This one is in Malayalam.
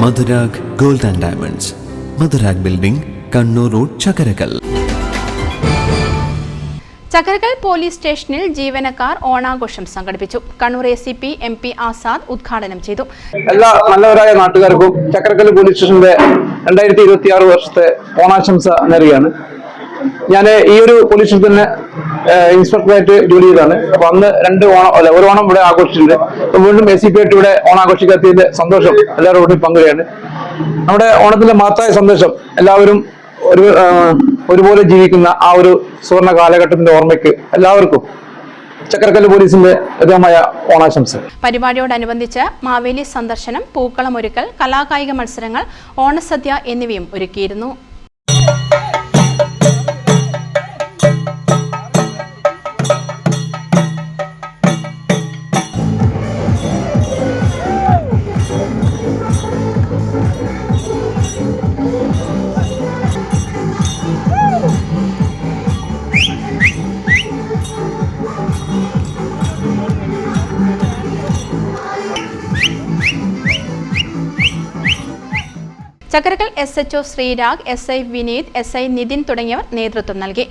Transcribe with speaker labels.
Speaker 1: Madhurag gold and diamonds, Madhurag building, Kannur road, Chakkarakal.
Speaker 2: Chakkarakal police സ്റ്റേഷനിൽ ജീവനക്കാർ ഓണാഘോഷം സംഘടിപ്പിച്ചു. കണ്ണൂർ ACP MP ആസാദ് ഉദ്ഘാടനം ചെയ്തു.
Speaker 3: എല്ലാ നല്ലവരായ നാട്ടുകാർക്കും ചകരകൽ പോലീസ് സ്റ്റേഷന്റെ 2026 വർഷത്തെ ഓണാശംസ നേരുകയാണ്. ഞാൻ ഈ ഒരു പോലീസ് സ്റ്റേഷനിൽ തന്നെ ഇൻസ്പെക്ടറായിട്ട് ജോലി ചെയ്താണ്. അപ്പൊ അന്ന് ഒരു ഓണം ഇവിടെ ആഘോഷിച്ചിട്ടുണ്ട്. വീണ്ടും ACP ആയിട്ട് ഇവിടെ ഓണാഘോഷിക്കാത്തതിന്റെ സന്തോഷം എല്ലാവരോടും പങ്കുകയാണ്. നമ്മുടെ ഓണത്തിന്റെ മഹത്തായ സന്ദേശം എല്ലാവരും ഒരുപോലെ ജീവിക്കുന്ന ആ ഒരു സുവർണ കാലഘട്ടത്തിന്റെ ഓർമ്മയ്ക്ക് എല്ലാവർക്കും ചകരകൽ പോലീസിന്റെ ഹൃദയമായ ഓണാശംസ.
Speaker 2: പരിപാടിയോടനുബന്ധിച്ച് മാവേലി സന്ദർശനം, പൂക്കളമൊരുക്കൽ, കലാകായിക മത്സരങ്ങൾ, ഓണസദ്യ എന്നിവയും ഒരുക്കിയിരുന്നു. Chakkarakal SHO Sreerag, SI Vineeth, SI Nitin തുടങ്ങിയവർ നേതൃത്വം നൽകി.